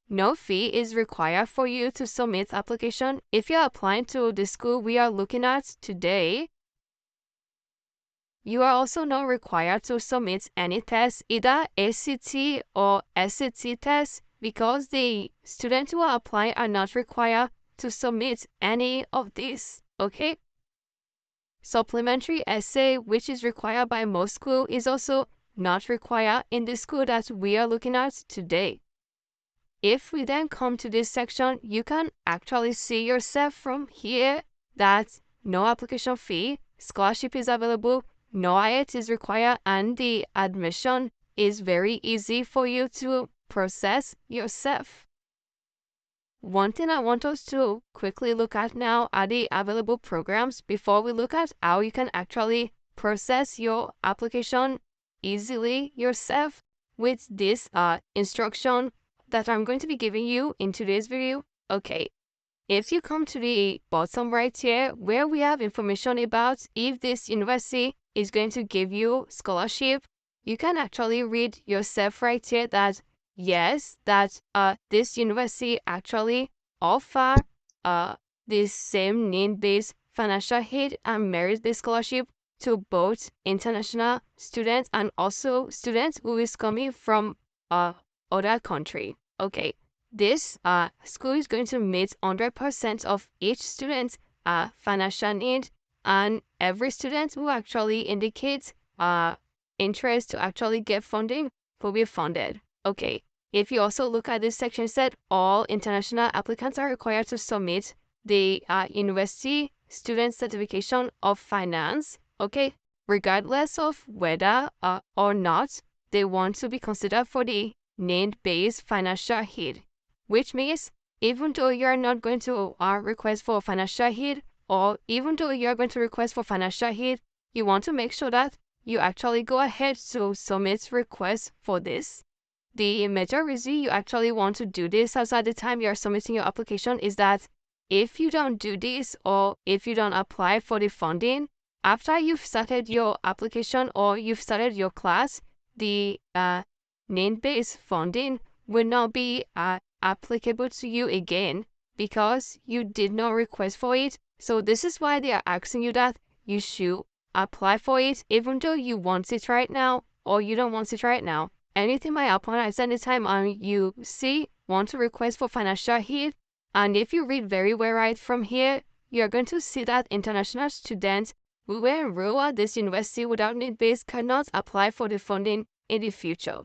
no fee is required for you to submit application. If you're applying to the school we are looking at today, you are also not required to submit any test, either ACT or SAT test, because the students who are applying are not required to submit any of these, okay? Supplementary essay, which is required by most schools, is also not required in the school that we are looking at today. If we then come to this section, you can actually see yourself from here that no application fee, scholarship is available, no IELTS is required, and the admission is very easy for you to process yourself. One thing I want us to quickly look at now are the available programs before we look at how you can actually process your application easily yourself with this instruction that I'm going to be giving you in today's video. Okay, if you come to the bottom right here where we have information about if this university is going to give you scholarship, you can actually read yourself right here that yes, that this university actually offer this same need-based financial aid and merit-based scholarship to both international students and also students who is coming from other country. Okay, this school is going to meet 100% of each student's financial need, and every student who actually indicates interest to actually get funding will be funded. Okay, if you also look at this section, said all international applicants are required to submit the university student certification of finance, okay, regardless of whether or not they want to be considered for the need-based financial aid, which means even though you're not going to request for financial aid, or even though you're going to request for financial aid, you want to make sure that you actually go ahead to submit requests for this. The major reason you actually want to do this as at the time you're submitting your application is that if you don't do this or if you don't apply for the funding, after you've started your application or you've started your class, the need-based funding will not be applicable to you again because you did not request for it. So this is why they are asking you that you should apply for it even though you want it right now or you don't want it right now. Anything might happen at any time and you want to request for financial aid, and if you read very well right from here, you're going to see that international students who were enrolled at this university without need-based cannot apply for the funding in the future.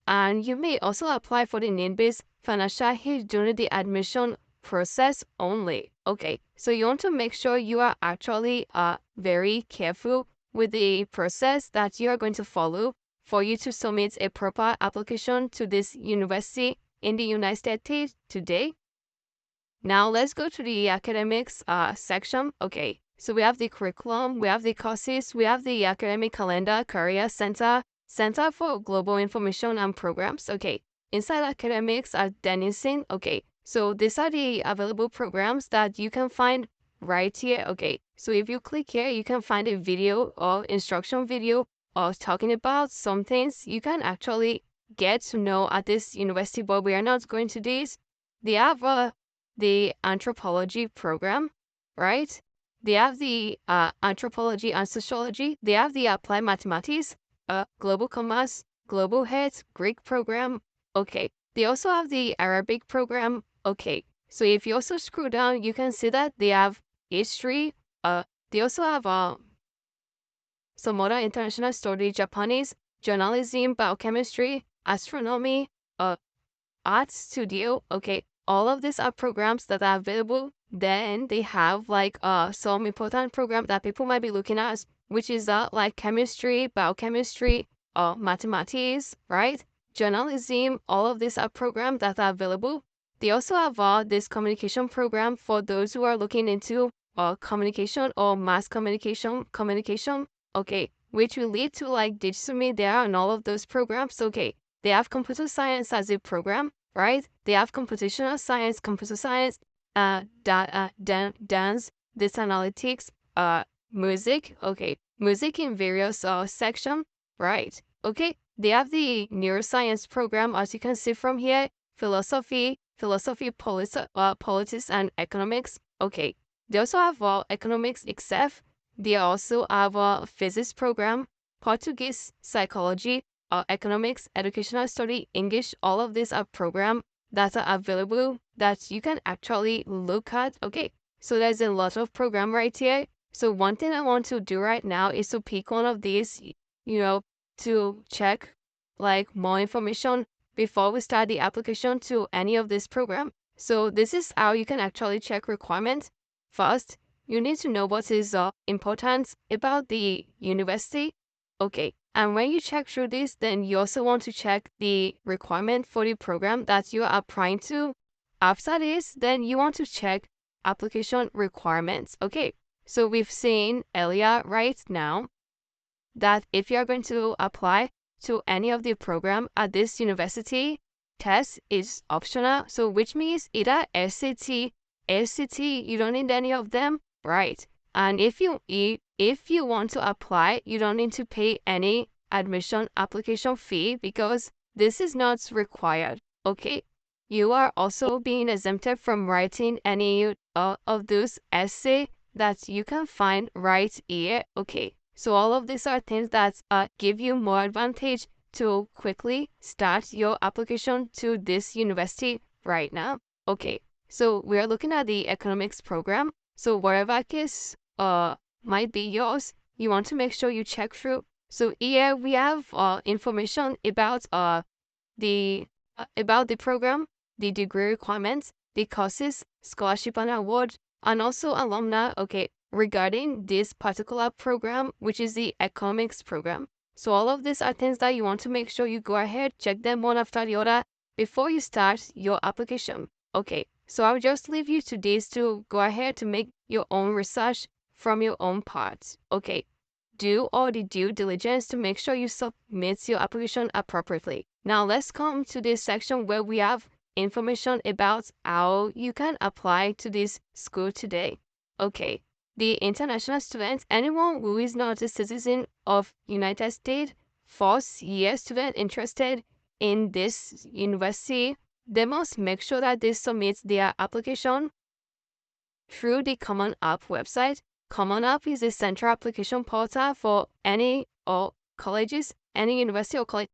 And you may also apply for the need-based financial aid during the admission process only. Okay, so you want to make sure you are actually very careful with the process that you are going to follow for you to submit a proper application to this university in the United States today. Now let's go to the academics section. Okay, so we have the curriculum, we have the courses, we have the academic calendar, career center, Center for Global Information and Programs. Okay, inside academics at Denison. Okay, so these are the available programs that you can find right here. Okay, so if you click here, you can find a video or instruction video or talking about some things you can actually get to know at this university, but we are not going to this. They have the anthropology program, right? They have the anthropology and sociology. They have the applied mathematics, global commerce, global health, Greek program. Okay, they also have the Arabic program. Okay, so if you also scroll down, you can see that they have history. They also have some other international study, Japanese, journalism, biochemistry, astronomy, art studio. Okay, all of these are programs that are available. Then they have like some important program that people might be looking at, which is like chemistry, biochemistry, mathematics, right? Journalism, all of these are programs that are available. They also have this communication program for those who are looking into communication or mass communication. Okay, which will lead to like digital media and all of those programs. Okay, they have computer science as a program, right? They have computational science, computer science, dance, data analytics, music. Okay, music in various section, right? Okay, they have the neuroscience program, as you can see from here, philosophy, philosophy, politics, and economics. Okay, they also have economics, except they also have a physics program, Portuguese, psychology, economics, educational study, English. All of these are programs that are available that you can actually look at. Okay, so there's a lot of program right here. So one thing I want to do right now is to pick one of these, you know, to check like more information before we start the application to any of this program. So this is how you can actually check requirements. First, you need to know what is important about the university. Okay, and when you check through this, then you also want to check the requirement for the program that you are applying to. After this, then you want to check application requirements. Okay, so we've seen earlier right now that if you're going to apply to any of the program at this university, test is optional. So which means either SAT, ACT, you don't need any of them, right? And if you want to apply, you don't need to pay any admission application fee because this is not required. Okay. You are also being exempted from writing any of those essay that you can find right here. Okay. So all of these are things that give you more advantage to quickly start your application to this university right now. Okay, so we're looking at the economics program. So whatever case might be yours, you want to make sure you check through. So here we have information about the program, the degree requirements, the courses, scholarship and award, and also alumni. Okay, regarding this particular program, which is the economics program. So all of these are things that you want to make sure you go ahead, check them one after the other before you start your application. Okay, so I'll just leave you to this to go ahead to make your own research from your own part. Okay, do all the due diligence to make sure you submit your application appropriately. Now let's come to this section where we have information about how you can apply to this school today. Okay, the international student, anyone who is not a citizen of United States, first-year student interested in this university, they must make sure that they submit their application through the Common App website. Common App is a central application portal for any colleges, any university or college